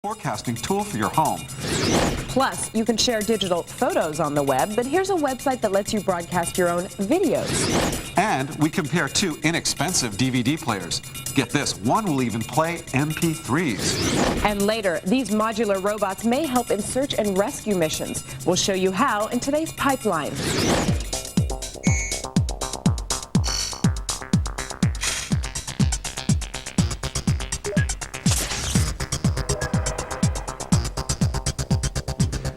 Forecasting tool for your home. Plus, you can share digital photos on the web, but here's a website that lets you broadcast your own videos. And we compare two inexpensive DVD players. Get this, one will even play MP3s. And later, these modular robots may help in search and rescue missions. We'll show you how in today's Pipeline.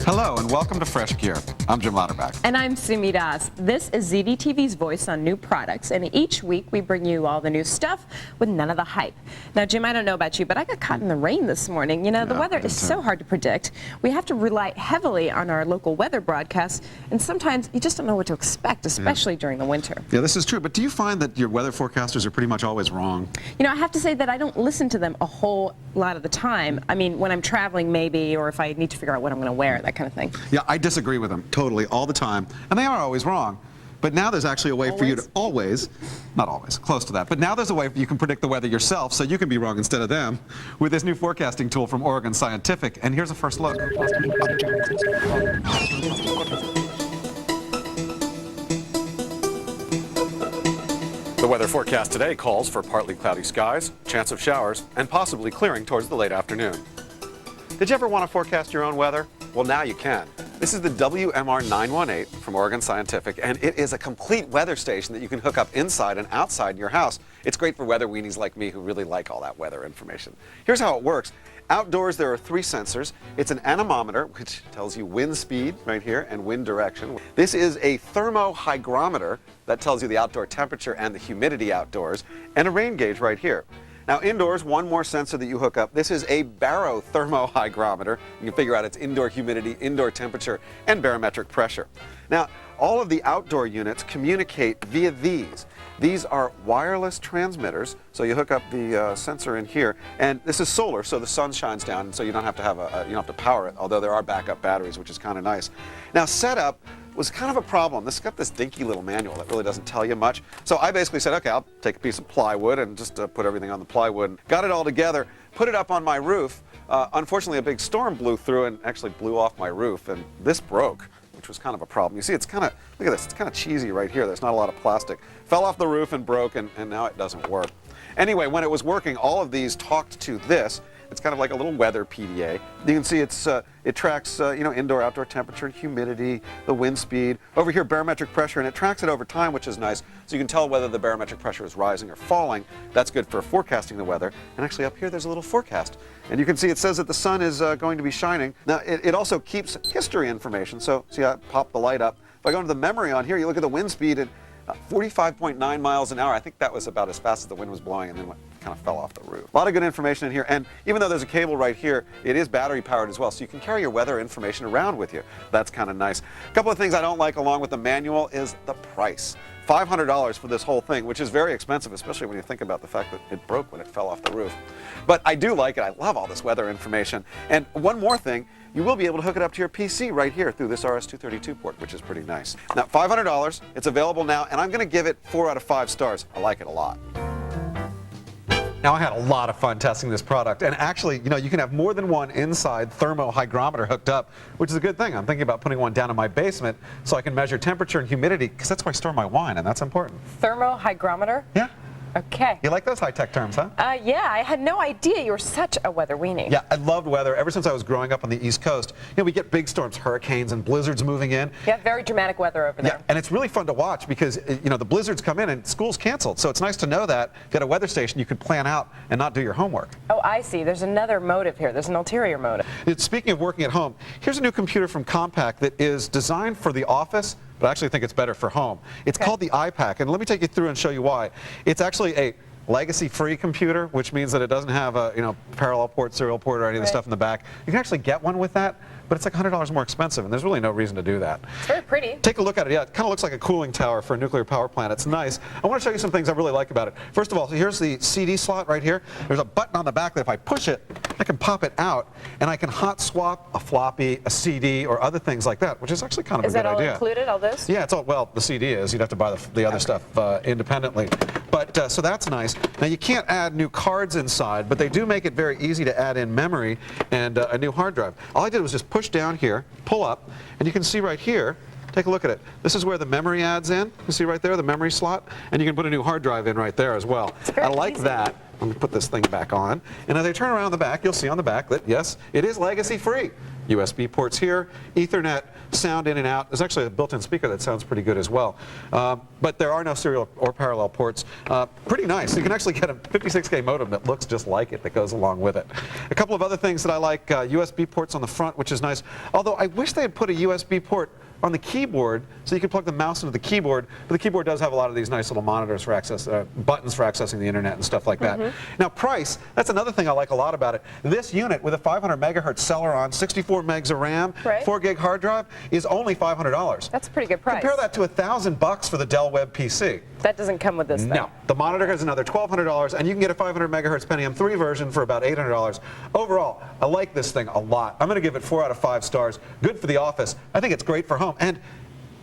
Hello and welcome to Fresh Gear. I'm Jim Lauterbach. And I'm Sumi Das. This is ZDTV's voice on new products, and each week we bring you all the new stuff with none of the hype. Now, Jim, I don't know about you, but I got caught in the rain this morning. You know, the weather is so hard to predict. We have to rely heavily on our local weather broadcasts, and sometimes you just don't know what to expect, especially during the winter. Yeah, this is true, but do you find that your weather forecasters are pretty much always wrong? You know, I have to say that I don't listen to them a whole lot of the time. I mean, when I'm traveling maybe, or if I need to figure out what I'm going to wear, that kind of thing. Yeah, I disagree with them totally all the time, and they are always wrong. But now there's actually a way for you to not always, close to that, but now there's a way you can predict the weather yourself so you can be wrong instead of them with this new forecasting tool from Oregon Scientific. And here's a first look. The weather forecast today calls for partly cloudy skies, chance of showers, and possibly clearing towards the late afternoon. Did you ever want to forecast your own weather? Well, now you can. This is the WMR 918 from Oregon Scientific, and it is a complete weather station that you can hook up inside and outside your house. It's great for weather weenies like me who really like all that weather information. Here's how it works. Outdoors, there are 3 sensors. It's an anemometer, which tells you wind speed right here and wind direction. This is a thermohygrometer that tells you the outdoor temperature and the humidity outdoors, and a rain gauge right here. Now indoors, one more sensor that you hook up. This is a barothermohygrometer. You can figure out its indoor humidity, indoor temperature, and barometric pressure. Now, all of the outdoor units communicate via these. These are wireless transmitters, so you hook up the sensor in here, and this is solar, so the sun shines down, and so you don't have to have you don't have to power it, although there are backup batteries, which is kind of nice. Now, setup was kind of a problem. This got this dinky little manual that really doesn't tell you much. So I basically said, okay, I'll take a piece of plywood and just put everything on the plywood. Got it all together, put it up on my roof. Unfortunately, a big storm blew through and actually blew off my roof, and this broke, which was kind of a problem. You see, it's kind of, look at this, it's kind of cheesy right here. There's not a lot of plastic. Fell off the roof and broke, and now it doesn't work. Anyway, when it was working, all of these talked to this. It's kind of like a little weather PDA. You can see it tracks indoor, outdoor temperature, humidity, the wind speed. Over here, barometric pressure, and it tracks it over time, which is nice. So you can tell whether the barometric pressure is rising or falling. That's good for forecasting the weather. And actually up here, there's a little forecast. And you can see it says that the sun is going to be shining. Now, it also keeps history information. So see, I popped the light up. If I go into the memory on here, you look at the wind speed at 45.9 miles an hour. I think that was about as fast as the wind was blowing, and then kind of fell off the roof. A lot of good information in here, and even though there's a cable right here, it is battery powered as well, so you can carry your weather information around with you. That's kind of nice. A couple of things I don't like along with the manual is the price. $500 for this whole thing, which is very expensive, especially when you think about the fact that it broke when it fell off the roof. But I do like it. I love all this weather information. And one more thing, you will be able to hook it up to your PC right here through this RS-232 port, which is pretty nice. Now, $500, it's available now, and I'm going to give it 4 out of 5 stars. I like it a lot. Now, I had a lot of fun testing this product, and actually, you know, you can have more than one inside thermohygrometer hooked up, which is a good thing. I'm thinking about putting one down in my basement so I can measure temperature and humidity, because that's where I store my wine, and that's important. Thermohygrometer? Yeah. Okay. You like those high-tech terms, huh? Yeah, I had no idea you were such a weather weenie. Yeah, I loved weather. Ever since I was growing up on the East Coast, you know, we get big storms, hurricanes, and blizzards moving in. Yeah, very dramatic weather over there. Yeah, and it's really fun to watch because, you know, the blizzards come in and school's canceled. So it's nice to know that if you had a weather station, you could plan out and not do your homework. Oh, I see. There's another motive here. There's an ulterior motive. Speaking of working at home, here's a new computer from Compaq that is designed for the office, but I actually think it's better for home. It's called the iPAQ, and let me take you through and show you why. It's actually a legacy-free computer, which means that it doesn't have a parallel port, serial port, or any of the stuff in the back. You can actually get one with that, but it's like $100 more expensive, and there's really no reason to do that. It's very pretty. Take a look at it. Yeah, it kind of looks like a cooling tower for a nuclear power plant. It's nice. I want to show you some things I really like about it. First of all, so here's the CD slot right here. There's a button on the back that if I push it, I can pop it out, and I can hot swap a floppy, a CD, or other things like that, which is actually kind of a good idea. Is that all included, all this? Yeah, it's all, well, the CD is. You'd have to buy the other stuff independently. But so that's nice. Now you can't add new cards inside, but they do make it very easy to add in memory and a new hard drive. All I did was just push down here, pull up, and you can see right here, take a look at it. This is where the memory adds in. You see right there, the memory slot? And you can put a new hard drive in right there as well. I like that. Let me put this thing back on. And as I turn around the back, you'll see on the back that, yes, it is legacy free. USB ports here, Ethernet, sound in and out. There's actually a built-in speaker that sounds pretty good as well. But there are no serial or parallel ports. Pretty nice. You can actually get a 56K modem that looks just like it that goes along with it. A couple of other things that I like, USB ports on the front, which is nice. Although I wish they had put a USB port on the keyboard so you can plug the mouse into the keyboard, but the keyboard does have a lot of these nice little monitors for access, buttons for accessing the internet and stuff like that. Now price, that's another thing I like a lot about it. This unit with a 500 megahertz Celeron, 64 megs of RAM, 4 gig hard drive is only $500. That's a pretty good price. Compare that to $1,000 for the Dell Web PC. That doesn't come with this thing. No. The monitor has another $1,200, and you can get a 500 megahertz Pentium 3 version for about $800. Overall, I like this thing a lot. I'm going to give it 4 out of 5 stars. Good for the office. I think it's great for home. And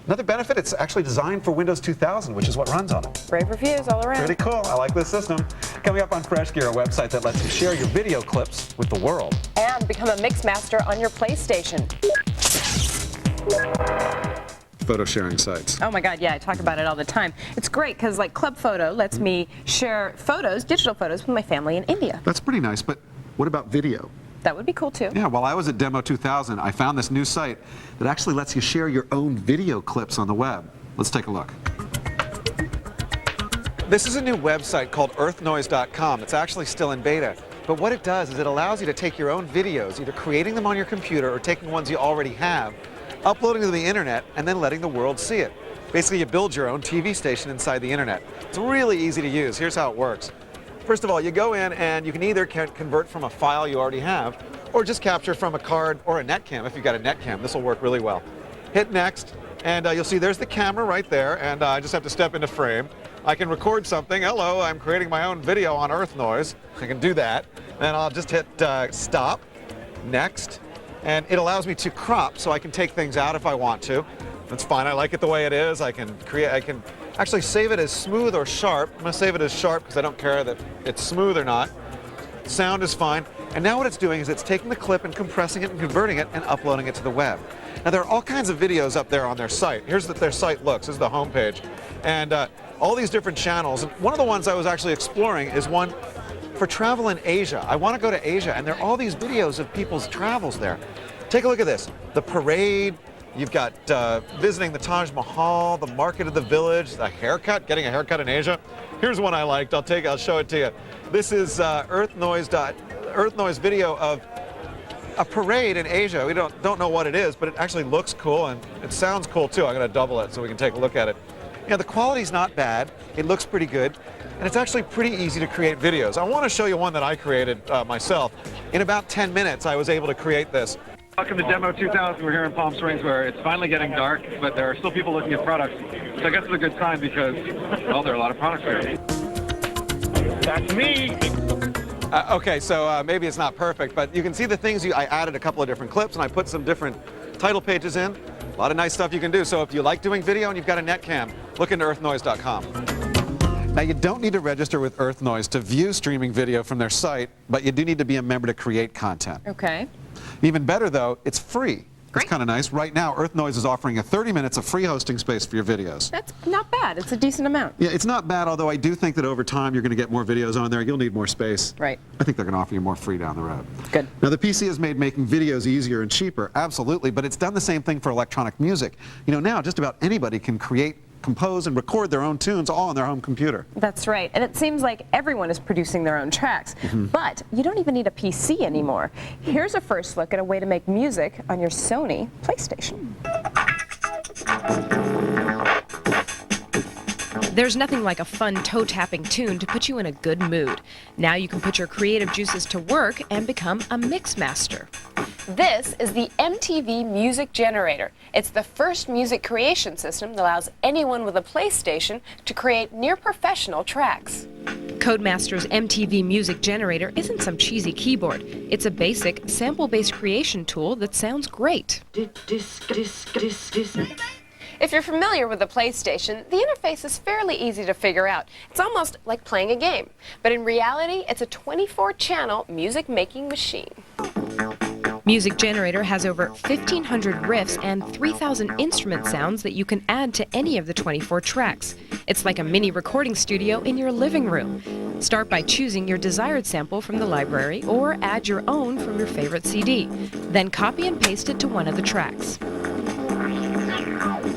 another benefit, it's actually designed for Windows 2000, which is what runs on it. Rave reviews all around. Pretty cool. I like this system. Coming up on Fresh Gear, a website that lets you share your video clips with the world. And become a mix master on your PlayStation. Photo sharing sites. Oh my God, yeah, I talk about it all the time. It's great because like Club Photo lets me share photos, digital photos, with my family in India. That's pretty nice, but what about video? That would be cool too. Yeah, while I was at Demo 2000, I found this new site that actually lets you share your own video clips on the web. Let's take a look. This is a new website called earthnoise.com. It's actually still in beta. But what it does is it allows you to take your own videos, either creating them on your computer or taking ones you already have, uploading them to the internet, and then letting the world see it. Basically, you build your own TV station inside the internet. It's really easy to use. Here's how it works. First of all, you go in and you can either convert from a file you already have or just capture from a card or a netcam. If you've got a netcam, this will work really well. Hit next, and you'll see there's the camera right there, and I just have to step into frame. I can record something. Hello, I'm creating my own video on Earth Noise. I can do that. Then I'll just hit stop, next, and it allows me to crop so I can take things out if I want to. That's fine. I like it the way it is. I can actually save it as smooth or sharp. I'm going to save it as sharp because I don't care that it's smooth or not. Sound is fine. And now what it's doing is it's taking the clip and compressing it and converting it and uploading it to the web. Now there are all kinds of videos up there on their site. Here's what their site looks. This is the home page. And all these different channels. And one of the ones I was actually exploring is one for travel in Asia. I want to go to Asia, and there are all these videos of people's travels there. Take a look at this. The parade. You've got visiting the Taj Mahal, the market of the village, the haircut, getting a haircut in Asia. Here's one I liked. I'll show it to you. This is Earth Noise video of a parade in Asia. We don't know what it is, but it actually looks cool and it sounds cool too. I'm going to double it so we can take a look at it. You know, the quality's not bad. It looks pretty good, and it's actually pretty easy to create videos. I want to show you one that I created myself. In about 10 minutes, I was able to create this. Welcome to Demo 2000. We're here in Palm Springs where it's finally getting dark, but there are still people looking at products. So I guess it's a good time because, well, there are a lot of products here. That's me! Okay, so maybe it's not perfect, but you can see the things I added a couple of different clips and I put some different title pages in. A lot of nice stuff you can do. So if you like doing video and you've got a netcam, look into earthnoise.com. Now you don't need to register with EarthNoise to view streaming video from their site, but you do need to be a member to create content. Okay. Even better though, it's free. Great. It's kind of nice. Right now, EarthNoise is offering 30 minutes of free hosting space for your videos. That's not bad. It's a decent amount. Yeah, it's not bad, although I do think that over time you're going to get more videos on there. You'll need more space. Right. I think they're going to offer you more free down the road. Good. Now, the PC has made making videos easier and cheaper, absolutely, but it's done the same thing for electronic music. You know, now just about anybody can create, compose, and record their own tunes all on their home computer. That's right. And it seems like everyone is producing their own tracks. But you don't even need a PC anymore. Here's a first look at a way to make music on your Sony PlayStation. There's nothing like a fun toe-tapping tune to put you in a good mood. Now you can put your creative juices to work and become a mix master. This is the MTV Music Generator. It's the first music creation system that allows anyone with a PlayStation to create near-professional tracks. Codemaster's MTV Music Generator isn't some cheesy keyboard. It's a basic, sample-based creation tool that sounds great. If you're familiar with the PlayStation, the interface is fairly easy to figure out. It's almost like playing a game. But in reality, it's a 24-channel music-making machine. Music Generator has over 1,500 riffs and 3,000 instrument sounds that you can add to any of the 24 tracks. It's like a mini recording studio in your living room. Start by choosing your desired sample from the library or add your own from your favorite CD. Then copy and paste it to one of the tracks.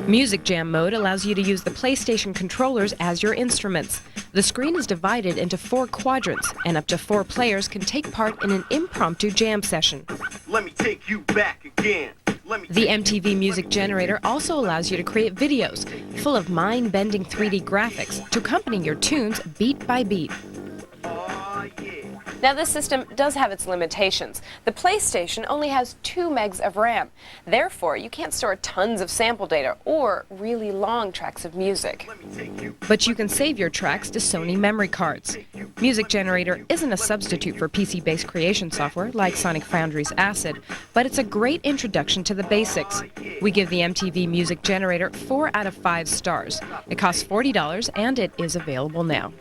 Music Jam mode allows you to use the PlayStation controllers as your instruments. The screen is divided into 4 quadrants, and up to 4 players can take part in an impromptu jam session. Let me take you back again. The MTV Music Generator also allows you to create videos full of mind-bending 3D graphics to accompany your tunes beat by beat. Now, this system does have its limitations. The PlayStation only has 2 megs of RAM. Therefore, you can't store tons of sample data or really long tracks of music. But you can save your tracks to Sony memory cards. Music Generator isn't a substitute for PC-based creation software like Sonic Foundry's Acid, but it's a great introduction to the basics. We give the MTV Music Generator 4 out of 5 stars. It costs $40 and it is available now.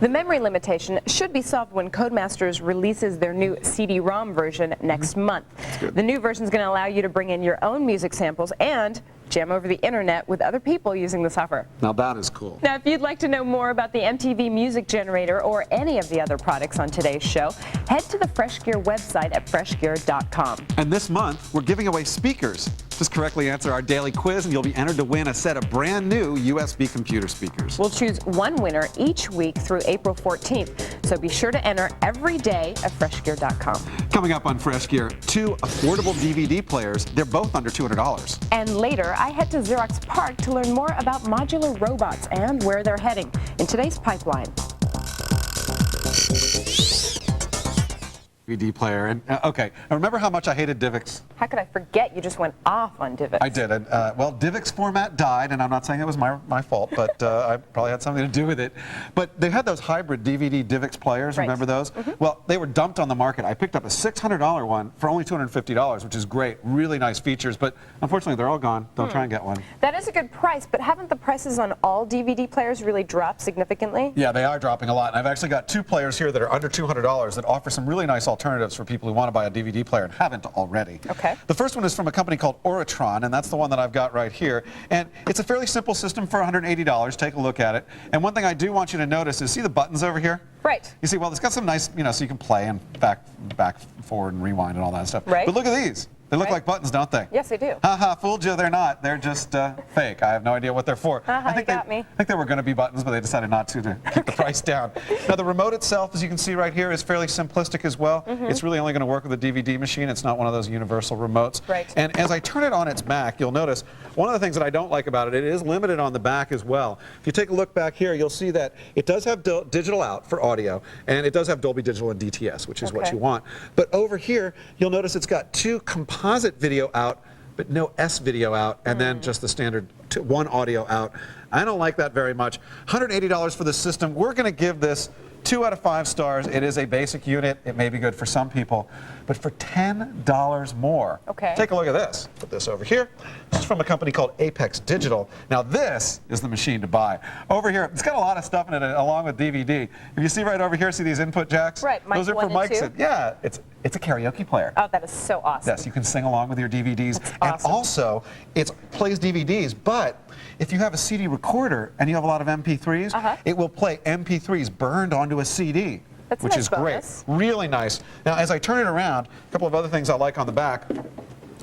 The memory limitation should be solved when Codemasters releases their new CD-ROM version next month. The new version is going to allow you to bring in your own music samples and jam over the internet with other people using the software. Now that is cool. Now, if you'd like to know more about the MTV Music Generator or any of the other products on today's show, head to the Fresh Gear website at freshgear.com. And this month, we're giving away speakers. Just correctly answer our daily quiz and you'll be entered to win a set of brand new USB computer speakers. We'll choose one winner each week through April 14th, so be sure to enter every day at freshgear.com. Coming up on Fresh Gear, 2 affordable DVD players. They're both under $200. And later, I head to Xerox PARC to learn more about modular robots and where they're heading in today's pipeline. DVD player. And okay, I remember how much I hated DivX. How could I forget? You just went off on DivX. I did. Well, DivX format died, and I'm not saying it was my fault, but I probably had something to do with it. But they had those hybrid DVD DivX players. Right. Remember those? Well, they were dumped on the market. I picked up a $600 one for only $250, which is great. Really nice features, but unfortunately they're all gone. Don't try and get one. That is a good price, but haven't the prices on all DVD players really dropped significantly? Yeah, they are dropping a lot. And I've actually got 2 players here that are under $200 that offer some really nice alternatives for people who want to buy a DVD player and haven't already. Okay. The first one is from a company called Oratron, and that's the one that I've got right here. And it's a fairly simple system for $180. Take a look at it. And one thing I do want you to notice is, see the buttons over here? Right. You see, well, it's got some nice, so you can play and back, forward, and rewind and all that stuff. Right. But look at these. They look like buttons, don't they? Yes, they do. Haha, fooled you. They're not. They're just fake. I have no idea what they're for. You got me. I think they were going to be buttons, but they decided not to keep the price down. Now, the remote itself, as you can see right here, is fairly simplistic as well. It's really only going to work with a DVD machine. It's not one of those universal remotes. Right. And as I turn it on its back, you'll notice one of the things that I don't like about it, it is limited on the back as well. If you take a look back here, you'll see that it does have digital out for audio, and it does have Dolby Digital and DTS, which is what you want. But over here, you'll notice it's got 2 composite video out, but no S video out, and then just the standard 1 audio out. I don't like that very much. $180 for this system. We're going to give this 2 out of 5 stars. It is a basic unit. It may be good for some people, but for $10 more. Okay. Take a look at this. Put this over here. This is from a company called Apex Digital. Now this is the machine to buy. Over here, it's got a lot of stuff in it along with DVD. If you see right over here, see these input jacks? Right, mic those are for 1 and mics. 2. Yeah, it's a karaoke player. Oh, that is so awesome. Yes, you can sing along with your DVDs. That's And awesome. also, it plays DVDs, but if you have a CD recorder and you have a lot of MP3s, it will play MP3s burned onto a CD. That's a which nice is bonus. great. Really nice. Now, as I turn it around, a couple of other things I like on the back.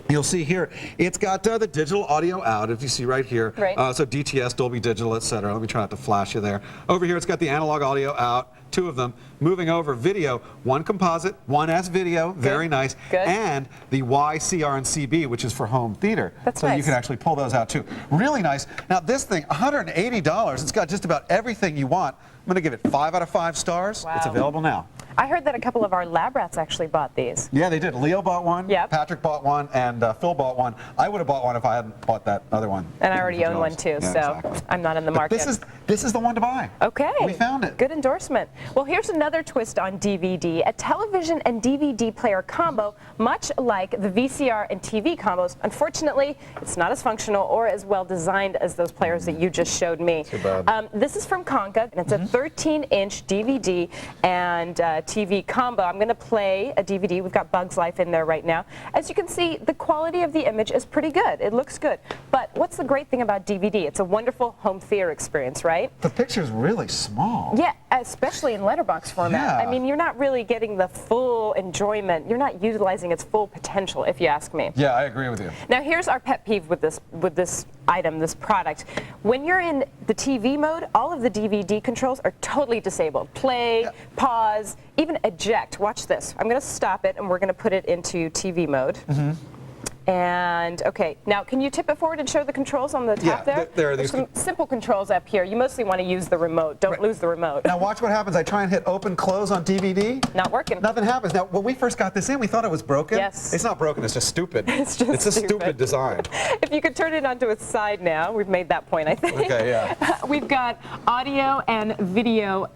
You'll see here, it's got the digital audio out, if you see right here. Right. So DTS, Dolby Digital, etc. Let me try not to flash you there. Over here, it's got the analog audio out, 2 of them. Moving over, video, 1 composite, 1 S video, very nice. Good. And the Y, CR, and CB, which is for home theater. That's so you nice. can actually pull those out too. Really nice. Now this thing, $180. It's got just about everything you want. I'm going to give it 5 out of 5 stars. Wow. It's available now. I heard that a couple of our lab rats actually bought these. Yeah, they did. Leo bought one, Yep. Patrick bought one, and Phil bought one. I would have bought one if I hadn't bought that other one. And I already own one too, Yeah, so exactly. I'm not in the But market. this is the one to buy. Okay. We found it. Good endorsement. Well, here's another twist on DVD. A television and DVD player combo, much like the VCR and TV combos. Unfortunately, it's not as functional or as well designed as those players that you just showed me. Too bad. This is from Conca, and it's a 13-inch DVD and TV combo. I'm going to play a DVD. We've got Bugs Life in there right now. As you can see, the quality of the image is pretty good. It looks good. But what's the great thing about DVD? It's a wonderful home theater experience, right? The picture's really small. Yeah, especially in letterbox format. Yeah. I mean, you're not really getting the full enjoyment. You're not utilizing its full potential, if you ask me. Yeah, I agree with you. Now, here's our pet peeve with this item, this product. When you're in the TV mode, all of the DVD controls are totally disabled. Play, pause, even eject. Watch this. I'm going to stop it, and we're going to put it into TV mode. And, okay, now can you tip it forward and show the controls on the top there? there are There's these some simple controls up here. You mostly want to use the remote. Don't lose the remote. Now watch what happens. I try and hit open, close on DVD. Not working. Nothing happens. Now, when we first got this in, we thought it was broken. Yes. It's not broken. It's just stupid. It's just a stupid. stupid design. If you could turn it onto its side now, we've made that point, I think. Okay, yeah. We've got audio and video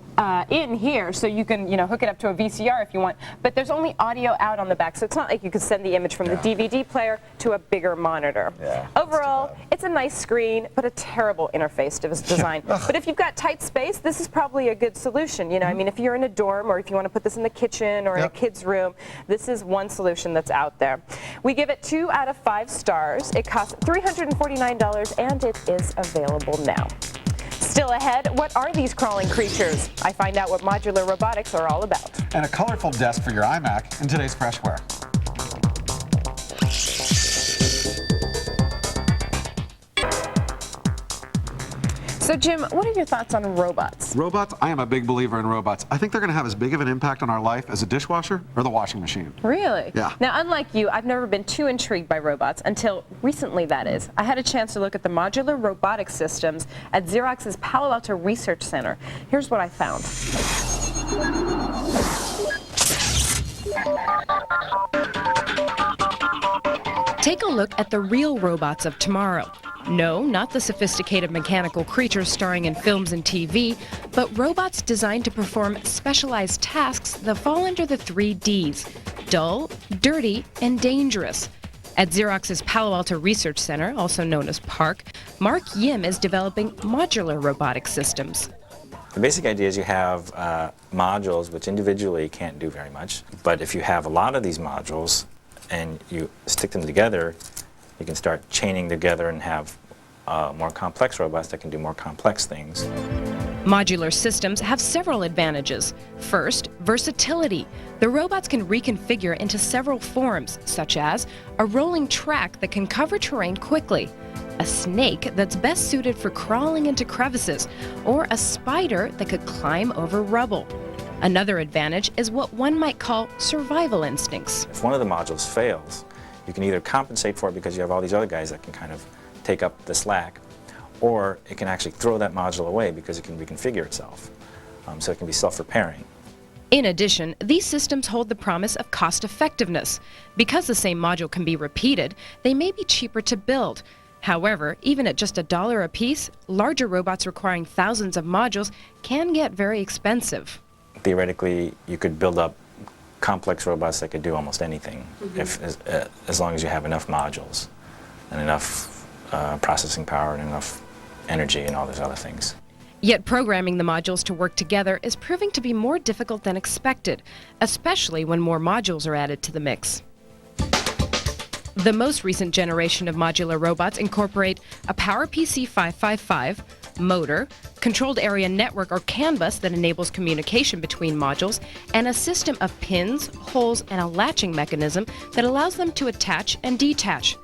in here, so you can, hook it up to a VCR if you want. But there's only audio out on the back, so it's not like you could send the image from the DVD player to a bigger monitor. Yeah, Overall, it's a nice screen, but a terrible interface design. But if you've got tight space, this is probably a good solution. I mean, if you're in a dorm or if you want to put this in the kitchen or in a kid's room, this is one solution that's out there. We give it 2 out of 5 stars. It costs $349, and it is available now. Still ahead, what are these crawling creatures? I find out what modular robotics are all about. And a colorful desk for your iMac in today's Freshware. So, Jim, what are your thoughts on robots? Robots, I am a big believer in robots. I think they're going to have as big of an impact on our life as a dishwasher or the washing machine. Really? Yeah. Now, unlike you, I've never been too intrigued by robots until recently, that is. I had a chance to look at the modular robotic systems at Xerox's Palo Alto Research Center. Here's what I found. Take a look at the real robots of tomorrow. No, not the sophisticated mechanical creatures starring in films and TV, but robots designed to perform specialized tasks that fall under the 3 Ds: dull, dirty, and dangerous. At Xerox's Palo Alto Research Center, also known as PARC, Mark Yim is developing modular robotic systems. The basic idea is you have modules which individually can't do very much, but if you have a lot of these modules and you stick them together, you can start chaining together and have more complex robots that can do more complex things. Modular systems have several advantages. First, versatility. The robots can reconfigure into several forms, such as a rolling track that can cover terrain quickly, a snake that's best suited for crawling into crevices, or a spider that could climb over rubble. Another advantage is what one might call survival instincts. If one of the modules fails, you can either compensate for it because you have all these other guys that can kind of take up the slack, or it can actually throw that module away because it can reconfigure itself. So it can be self-repairing. In addition, these systems hold the promise of cost effectiveness. Because the same module can be repeated, they may be cheaper to build. However, even at just $1 a piece, larger robots requiring thousands of modules can get very expensive. Theoretically, you could build up complex robots that could do almost anything, as long as you have enough modules and enough processing power and enough energy and all those other things. Yet programming the modules to work together is proving to be more difficult than expected, especially when more modules are added to the mix. The most recent generation of modular robots incorporate a PowerPC 555, motor, controlled area network or CAN bus that enables communication between modules, and a system of pins, holes, and a latching mechanism that allows them to attach and detach.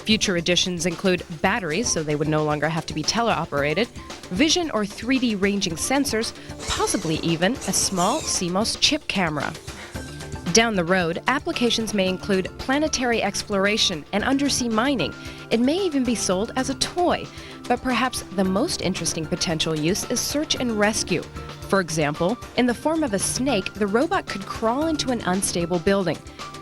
Future additions include batteries, so they would no longer have to be teleoperated, vision or 3D ranging sensors, possibly even a small CMOS chip camera. Down the road, applications may include planetary exploration and undersea mining. It may even be sold as a toy. But perhaps the most interesting potential use is search and rescue. For example, in the form of a snake, the robot could crawl into an unstable building.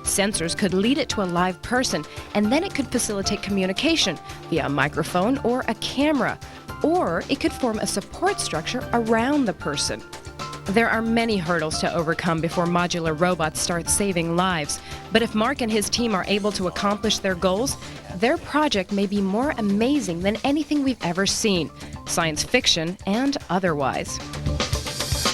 Sensors could lead it to a live person, and then it could facilitate communication via a microphone or a camera. Or it could form a support structure around the person. There are many hurdles to overcome before modular robots start saving lives. But if Mark and his team are able to accomplish their goals, their project may be more amazing than anything we've ever seen, science fiction and otherwise.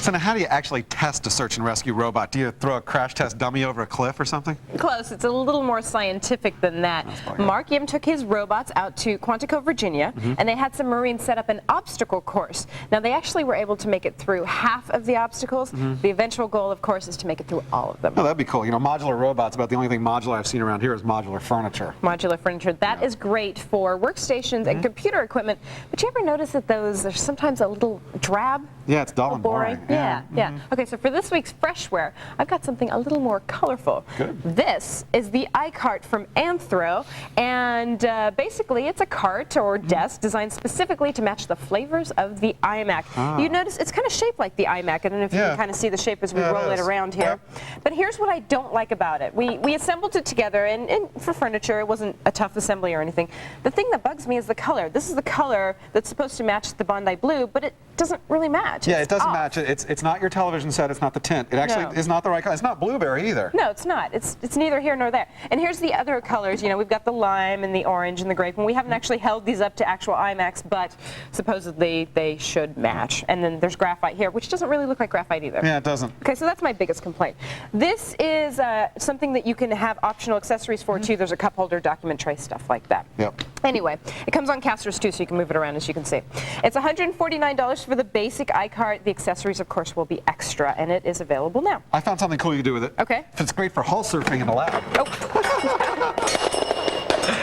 So now how do you actually test a search and rescue robot? Do you throw a crash test dummy over a cliff or something? Close. It's a little more scientific than that. Mark Yim took his robots out to Quantico, Virginia, and they had some Marines set up an obstacle course. Now, they actually were able to make it through half of the obstacles. The eventual goal, of course, is to make it through all of them. Oh, that'd be cool. You know, modular robots, about the only thing modular I've seen around here is modular furniture. Modular furniture. That is great for workstations and computer equipment. But you ever notice that those are sometimes a little drab? Yeah, it's dull and boring. Yeah. Okay, so for this week's Freshware, I've got something a little more colorful. Good. This is the iCart from Anthro, and basically it's a cart or desk designed specifically to match the flavors of the iMac. You notice it's kind of shaped like the iMac. I don't know if you can kind of see the shape as we roll it around here. But here's what I don't like about it. We assembled it together, and for furniture, it wasn't a tough assembly or anything. The thing that bugs me is the color. This is the color that's supposed to match the Bondi Blue, but it doesn't really match. Yeah, It's it doesn't off. match. It's not your television set. It's not the tint. It actually is not the right color. It's not blueberry either. No, it's not. It's neither here nor there. And here's the other colors. You know, we've got the lime and the orange and the grape, and we haven't actually held these up to actual iMacs, but supposedly they should match. And then there's graphite here, which doesn't really look like graphite either. Yeah, it doesn't. Okay, so that's my biggest complaint. This is something that you can have optional accessories for too. There's a cup holder, document tray, stuff like that. Yep. Anyway, it comes on casters too, so you can move it around, as you can see. It's $149 for the basic iCart. The accessories, of course, will be extra, and it is available now. I found something cool you can do with it. Okay. It's great for hull surfing in the lab.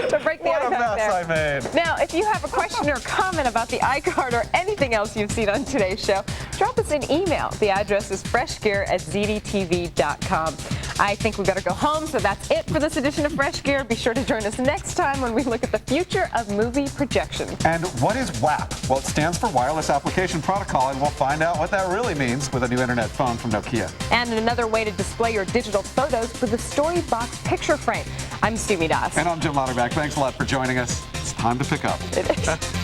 So break the What a iCart mess there. I made. Now, if you have a question or comment about the iCart or anything else you've seen on today's show, drop us an email. The address is freshgear@zdtv.com. I think we better go home, so that's it for this edition of Fresh Gear. Be sure to join us next time when we look at the future of movie projection. And what is WAP? Well, it stands for Wireless Application Protocol, and we'll find out what that really means with a new internet phone from Nokia. And another way to display your digital photos with the Storybox picture frame. I'm Sumi Das. And I'm Jim Lauterbach. Thanks a lot for joining us. It's time to pick up. It is.